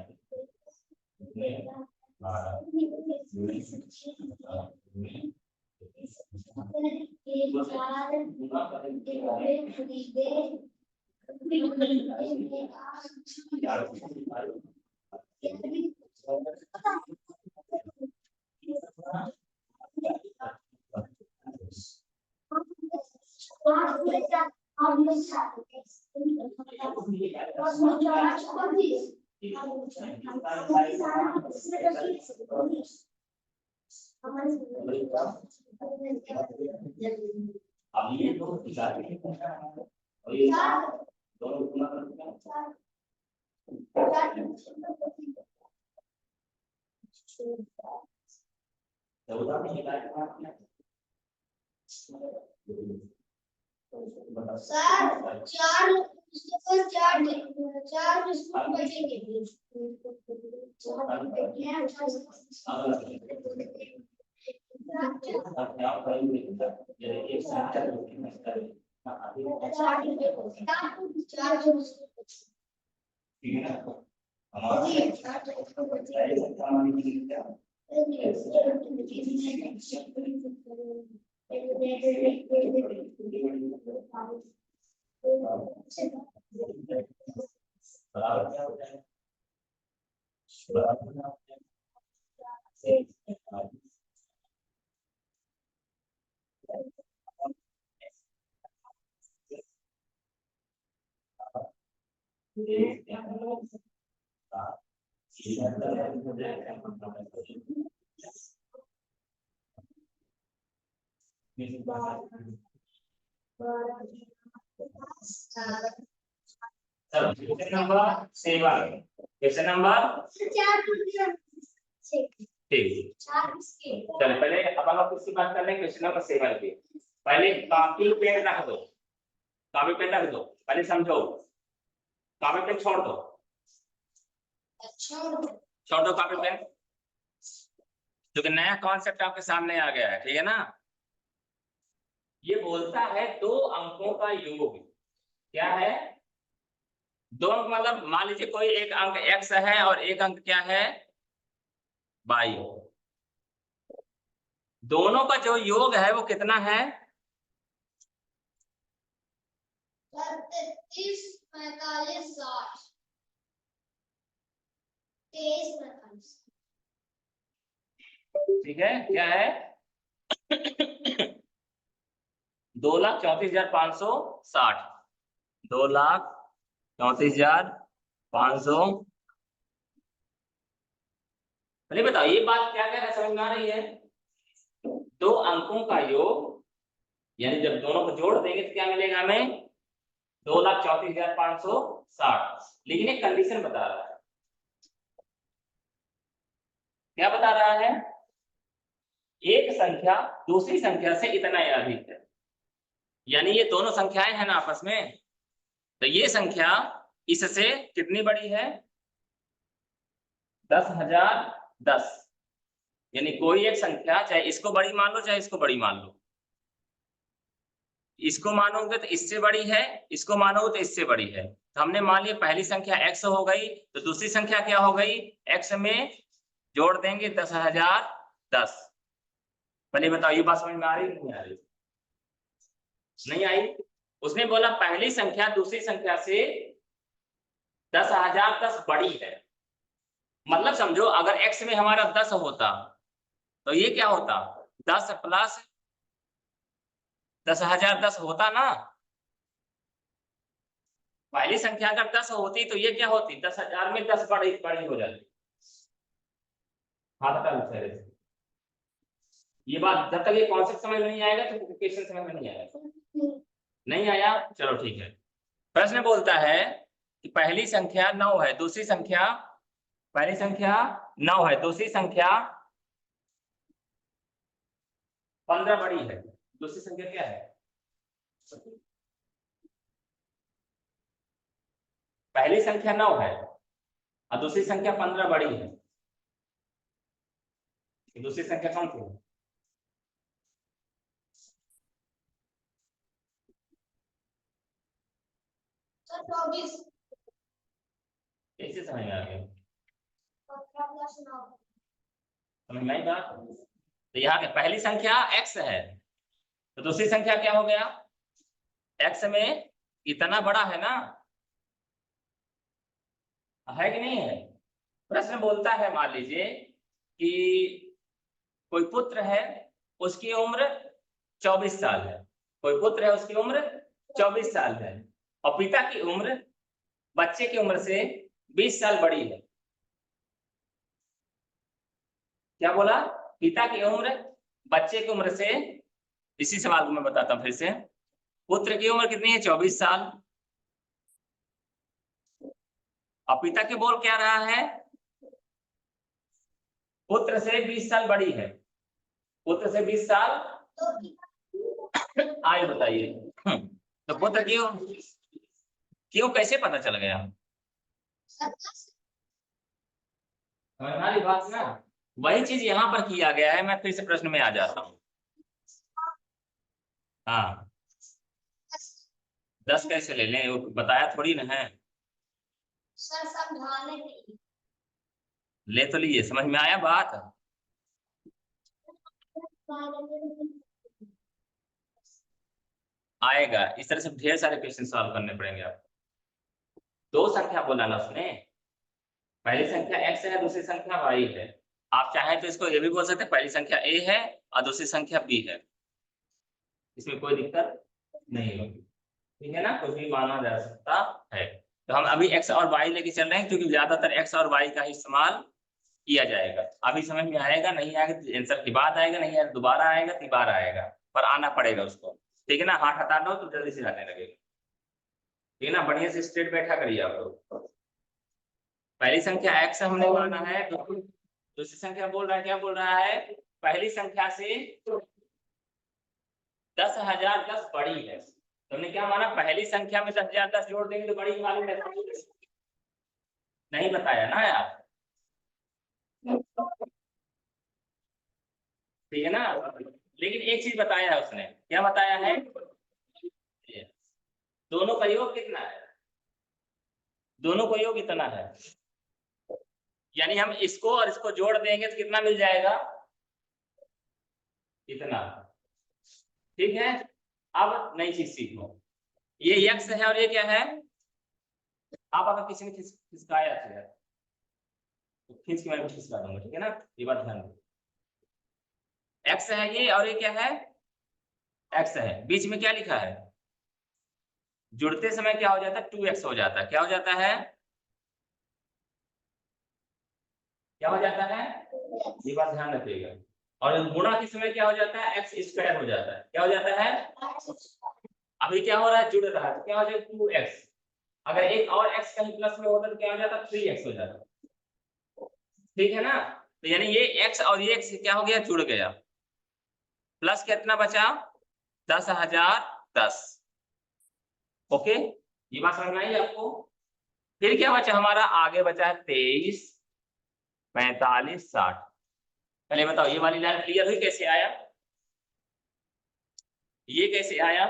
अब ये दो और ये दोनों गुना सर 4 उसके पास चार बिस्कुट बचेंगे। क्वेश्चन नंबर 7, क्वेश्चन नंबर ठीक। चलो पहले अपन लोग किसकी बात कर रहे हैं, क्वेश्चन नंबर 7 की। पहले कॉपी पेन रख दो, कॉपी पेन रख दो, पहले समझो। कॉपी पेन छोड़ दो, छोड़ दो कॉपी पेन, क्योंकि नया कॉन्सेप्ट आपके सामने आ गया है, ठीक है ना। ये बोलता है दो अंकों का योग। क्या है? दो अंक मतलब मान लीजिए कोई एक अंक x है और एक अंक क्या है y। दोनों का जो योग है वो कितना है? 33, 45, 60, 23, 45। ठीक है, क्या है? 2,34,560, 2,34,500। चलिए बताओ ये बात क्या कह रहा है, समझ में आ रही है? दो अंकों का योग, यानी जब दोनों को जोड़ देंगे तो क्या मिलेगा हमें? 2,34,560। लेकिन एक कंडीशन बता रहा है। क्या बता रहा है? एक संख्या दूसरी संख्या से इतना ही अधिक है, यानी ये दोनों संख्याएं हैं ना आपस में, तो ये संख्या इससे कितनी बड़ी है? 10,010। यानी कोई एक संख्या, चाहे इसको बड़ी मान लो चाहे इसको बड़ी मान लो, इसको मानोगे तो इससे बड़ी है, इसको मानोगे तो इससे बड़ी है। तो हमने मान लिया पहली संख्या x हो गई, तो दूसरी संख्या क्या हो गई? x में जोड़ देंगे 10,010। पहले बताओ ये बात समझ में आ रही नहीं आ रही? नहीं आई। उसने बोला पहली संख्या दूसरी संख्या से 10,010 बड़ी है। मतलब समझो अगर x में हमारा 10 होता तो ये क्या होता? 10 प्लस 10,010 होता ना। पहली संख्या अगर 10 होती तो ये क्या होती? 10,000 में 10 बड़ी बड़ी हो जाती। हाँ बता। ये बात जब तक ये कॉन्सेप्ट समझ में नहीं आएगा तो क्वेश्चन समझ में नहीं आएगा। नहीं आया? चलो ठीक है। प्रश्न बोलता है कि पहली संख्या 9 है, दूसरी संख्या, पहली संख्या 9 है, दूसरी संख्या 15 बड़ी है। दूसरी संख्या क्या है? पहली संख्या 9 है और दूसरी संख्या 15 बड़ी है। दूसरी संख्या कौन सी है? सर 24। कैसे समझ में आ गया? 15+9। समझ में आई बात? तो यहाँ पे पहली संख्या x है तो दूसरी संख्या क्या हो गया? x में इतना बड़ा है ना, है कि नहीं है? प्रश्न बोलता है मान लीजिए कि कोई पुत्र है, उसकी उम्र 24 साल है। कोई पुत्र है उसकी उम्र 24 साल है और पिता की उम्र बच्चे की उम्र से 20 साल बड़ी है। क्या बोला? पिता की उम्र बच्चे की उम्र से, इसी सवाल को मैं बताता हूं फिर से। पुत्र की उम्र कितनी है? 24 साल। और पिता की बोल क्या रहा है? पुत्र से 20 साल बड़ी है। पुत्र से 20 साल आयु बताइए। तो पुत्र की क्यों, कैसे पता चल गया? हमारी बात ना, वही चीज यहाँ पर किया गया है। मैं फिर से प्रश्न में आ जाता हूँ। हाँ, 10 कैसे ले लें, वो बताया थोड़ी ना है। सर समझाने के लिए ले तो लिए, समझ में आया बात? आएगा, इस तरह से ढेर सारे क्वेश्चन सॉल्व करने पड़ेंगे आपको। दो संख्या बोला ना उसने, पहली संख्या x है, दूसरी संख्या y है। आप चाहें तो इसको ये भी बोल सकते हैं, पहली संख्या a है और दूसरी संख्या b है। इसमें कोई दिक्कत नहीं होगी, ठीक है ना, कुछ भी माना जा सकता है। तो हम अभी x और y लेके चल रहे हैं, क्योंकि ज्यादातर x और y का ही इस्तेमाल किया जाएगा। अभी समझ में आएगा, नहीं आएगा तो आंसर की बात आएगा, नहीं आएगा दोबारा आएगा, तिबारा आएगा, पर आना पड़ेगा उसको, ठीक है ना। हाथ हटा दो तो जल्दी से आने लगेगा, ठीक है ना। बढ़िया से स्ट्रेट बैठा करिए आप लोग। पहली संख्या x हमने माना है, दूसरी संख्या बोल रहा है, क्या बोल रहा है, पहली संख्या से 10,010 बड़ी है। तुमने क्या माना, पहली संख्या में 10,010 जोड़ देंगे तो बड़ी मालूम है, नहीं बताया ना यार, ठीक है ना। लेकिन एक चीज बताया है उसने, क्या बताया है, दोनों का योग कितना है, दोनों का योग इतना है, यानी हम इसको और इसको जोड़ देंगे तो कितना मिल जाएगा, इतना, ठीक है। अब नई चीज सीखो, ये x है और ये क्या है, आप अगर किसी ने खिसकाया है तो खींच के मैं भी खिसका दूंगा, ठीक है ना, ये बात ध्यान दो। x है ये और ये क्या है, x है, बीच में क्या लिखा है, जुड़ते समय क्या हो जाता है, 2x हो जाता है, क्या हो जाता है, क्या हो जाता है, ये बात ध्यान रखिएगा। और गुणा के समय क्या हो जाता है, x स्क्वायर हो जाता है, क्या हो जाता है, अभी क्या हो रहा है, जुड़ रहा है, तो क्या हो जाएगा 2x, अगर एक और x कहीं प्लस में होता तो क्या हो जाता, 3x हो जाता, ठीक है ना। तो यानी ये x और ये x क्या हो गया, जुड़ गया, प्लस कितना बचा, 10,010, ओके, ये बात समझ में आई आपको। फिर क्या बचा हमारा, आगे बचा है 23, 45, 60। पहले बताओ ये वाली लाइन क्लियर हुई, कैसे आया, ये कैसे आया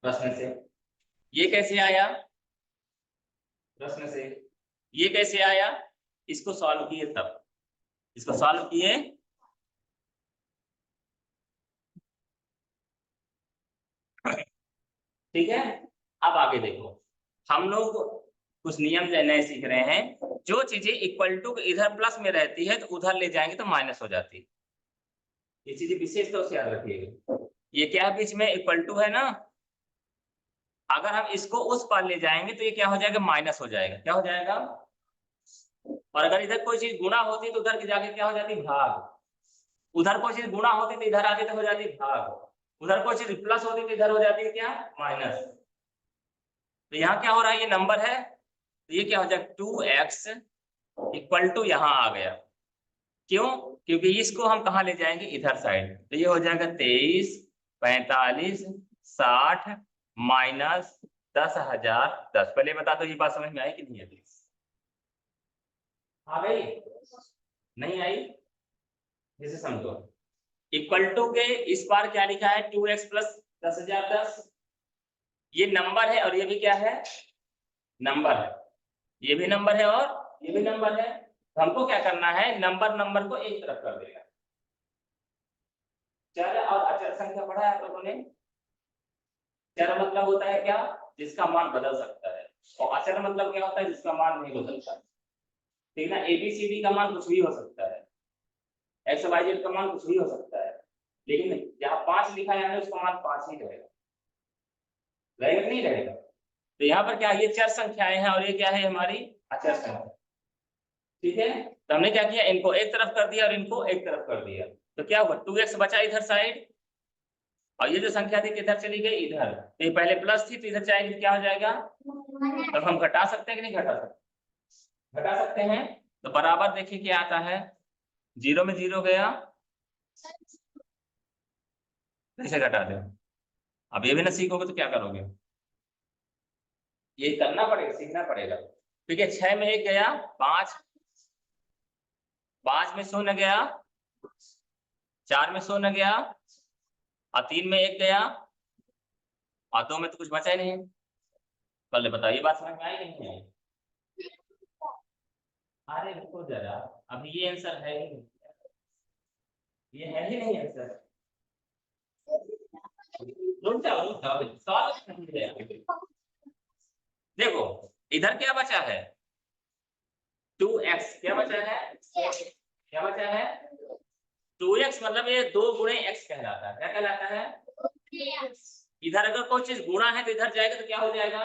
प्रश्न से, ये कैसे आया प्रश्न से, ये कैसे आया, इसको सॉल्व किए तब, इसको सॉल्व किए, ठीक है। अब आगे देखो, हम लोग कुछ नियम नए सीख रहे हैं, जो चीजें इक्वल टू इधर प्लस में रहती है तो उधर ले जाएंगे तो माइनस हो जाती है, ये चीजें विशेष तौर से याद रखिएगा। ये क्या है, बीच में इक्वल टू है ना, अगर हम इसको उस पार ले जाएंगे तो ये क्या हो जाएगा, माइनस हो जाएगा, क्या हो जाएगा, और अगर इधर कोई चीज गुणा होती तो उधर की जाके क्या हो जाती, भाग, उधर कोई चीज गुणा होती तो इधर आती तो हो जाती भाग, उधर कोई चीज प्लस होती तो इधर हो जाती है क्या, माइनस। तो यहाँ क्या हो रहा है, ये नंबर है तो ये क्या हो जाएगा, 2x इक्वल टू यहाँ आ गया, क्यों, क्योंकि इसको हम कहाँ ले जाएंगे, इधर साइड, तो ये हो जाएगा 23, 45, 60 माइनस 10,010। पहले बता दो ये बात समझ में आई कि नहीं आई, आ गई, नहीं आई, जैसे समझो, इक्वल टू के इस बार क्या लिखा है, 2x प्लस 10,010, ये नंबर है और ये भी क्या है, नंबर है, ये भी नंबर है और ये भी नंबर है, तो हमको क्या करना है, नंबर नंबर को एक तरफ कर देना। चर और अचर संख्या पढ़ा है आप लोगों ने, चर मतलब होता है क्या, जिसका मान बदल सकता है, और अचर मतलब क्या होता है, जिसका मान नहीं बदलता, ठीक है ना। एबीसीडी का मान कुछ भी हो सकता है, एक्स वाई जेड का मान कुछ भी हो सकता है, लेकिन जहाँ 5 लिखा है उसका मान 5 ही रहेगा, रहेगा कि नहीं रहेगा। तो यहाँ पर क्या, ये चर संख्याएं हैं और ये क्या है, हमारी अचर संख्या, ठीक है। तो हमने क्या किया, इनको एक तरफ कर दिया और इनको एक तरफ कर दिया, तो क्या हुआ, 2x बचा इधर साइड, और ये जो संख्या थी किधर चली गई, इधर, तो ये पहले प्लस थी तो इधर जाएगी, क्या हो जाएगा, तब हम घटा सकते हैं कि नहीं घटा सकते, घटा सकते हैं। तो बराबर देखिए क्या आता है, 0 में 0 गया, कैसे घटा दो, अब ये भी ना सीखोगे तो क्या करोगे, ये करना पड़ेगा, सीखना पड़ेगा। ठीक है, 6 में 1 गया, 5 में 0 गया, 4 में 0 गया, और 3 में 1 गया, और 2 में तो कुछ बचा ही नहीं। पहले बताओ, ये बात समझ में आई नहीं है? अरे रुको जरा, अभी ये आंसर है ही नहीं, ये है ही नहीं आंसर। रुक जाओ रुक जाओ, सवाल नहीं है। देखो इधर क्या बचा है, 2x, क्या बचा है, क्या बचा है, 2x, मतलब ये 2 गुणे x कहलाता है। क्या कहलाता है? इधर अगर कोई चीज गुणा है तो इधर जाएगा तो क्या हो जाएगा,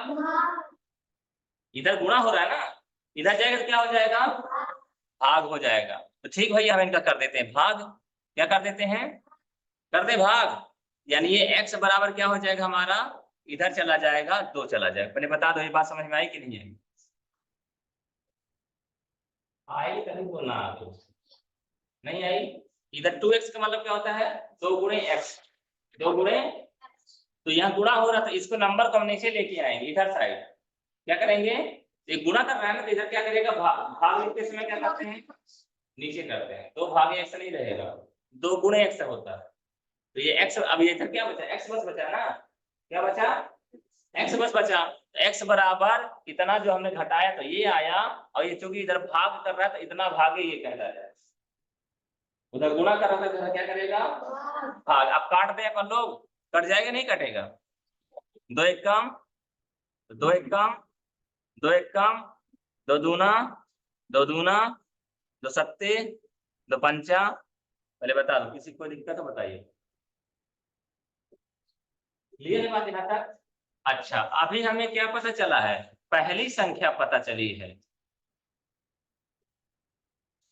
इधर गुणा हो रहा है ना, इधर जाएगा तो क्या हो जाएगा, भाग हो जाएगा। तो ठीक भैया, हम इनका कर देते हैं भाग। क्या कर देते हैं, कर दे भाग। यानी ये x बराबर क्या हो जाएगा हमारा, इधर चला जाएगा, 2 चला जाएगा। पहले बता दो ये बात समझ में आई कि नहीं आई? आई कहीं बोलना आपको, नहीं आई? इधर 2x का मतलब क्या होता है, 2 गुणे x, 2 गुणे, तो यहाँ गुणा हो रहा था, इसको नंबर को हम नीचे लेके आएंगे इधर साइड। क्या करेंगे, एक गुणा कर रहा है ना, तो इधर क्या करेगा, भाग लिखते समय क्या करते हैं, नीचे करते हैं। 2 भागे x नहीं रहेगा, 2 गुणे x होता है। तो ये x, अब ये इधर क्या बचा, x बस बचा ना, क्या बचा, x बस बचा। x बराबर इतना जो हमने घटाया तो ये आया, और ये चूंकि इधर भाग कर रहा है तो इतना भागे ये कहलाता है। उधर गुणा कर रहा था, इधर क्या करेगा, भाग। अब काट दे अपन लोग, कट जाएगा नहीं कटेगा, 2 एक कम, 2 एक कम, 2 एक कम, 2 दूना, 2 दूना, 2 सत्ते, 2 पंचा। पहले बता दो, किसी को दिक्कत है बताइए, क्लियर है बात यहाँ तक? अच्छा, अभी हमें क्या पता चला है, पहली संख्या पता चली है।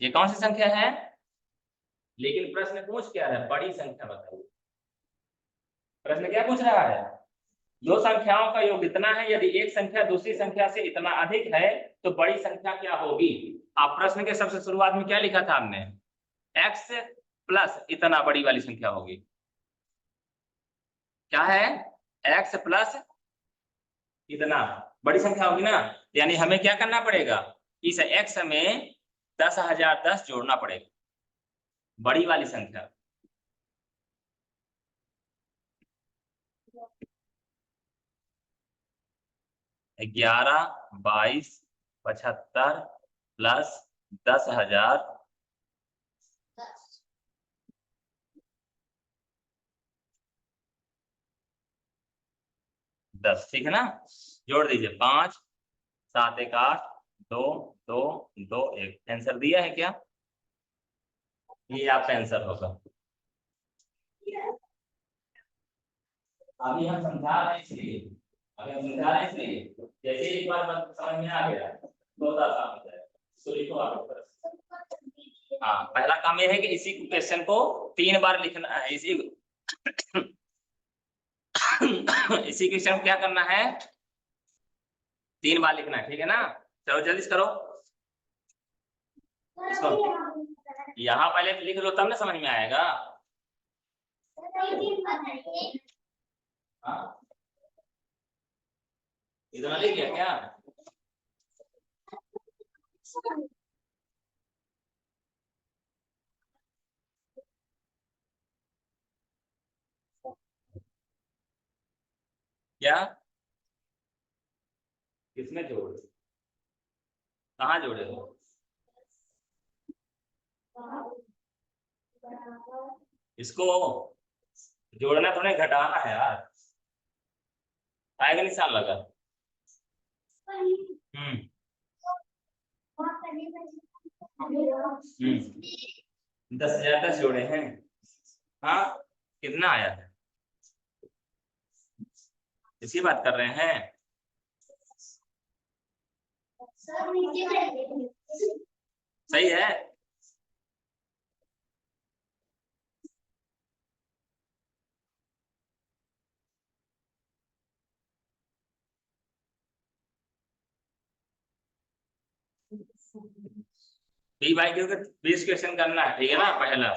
ये कौन सी संख्या है, लेकिन प्रश्न पूछ क्या है, बड़ी संख्या बताइए। प्रश्न क्या पूछ रहा है, दो संख्याओं का योग इतना है, यदि एक संख्या दूसरी संख्या से इतना अधिक है तो बड़ी संख्या क्या होगी। आप प्रश्न के सबसे शुरुआत में क्या लिखा था हमने, x प्लस इतना बड़ी वाली संख्या होगी। क्या है, x प्लस इतना बड़ी संख्या होगी ना, यानी हमें क्या करना पड़ेगा, इस x में 10,010 जोड़ना पड़ेगा, बड़ी वाली संख्या। ग्यारह, 22, 75 प्लस 10,000, 10, ठीक है ना। जोड़ दीजिए, 5, 7 एक 8, 2, 2, 2 1। आंसर दिया है क्या, ये आपका आंसर होगा। अभी हम समझा रहे हैं इसलिए, अभी हम समझा रहे हैं इसलिए, जैसे एक बार समझ में आ गया तो आसान हो जाएगा। तो लिखो आप, हाँ पहला काम यह है कि इसी क्वेश्चन को 3 बार लिखना है, इसी इसी क्वेश्चन को क्या करना है, 3 बार लिखना है, ठीक है ना। चलो जल्दी से करो इसको, यहाँ पहले लिख लो तब ना समझ में आएगा। हाँ इतना लिख गया क्या, क्या, किसमें जोड़, कहाँ जोड़े हो, इसको जोड़ना थोड़ा घटाना है यार, आएगा निशान लगा। 10,010 जोड़े हैं, हाँ कितना आया है, इसी बात कर रहे हैं। सही है, बी भाई क्योंकि 20 क्वेश्चन करना है, ठीक है ना। पहला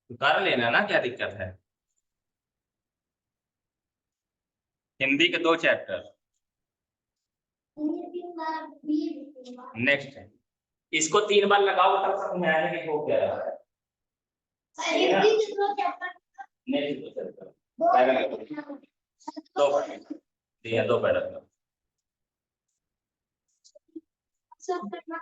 तो कर लेना ना, क्या दिक्कत है। हिंदी के 2 चैप्टर। ये 3 बार, ये 3 बार। नेक्स्ट है, इसको 3 बार लगाओ तब समझ में आएगा कि हो क्या रहा है। हिंदी के 2 चैप्टर। नेक्स्ट 2 चैप्टर, 2 दिया 2 पैराग्राफ। सब करना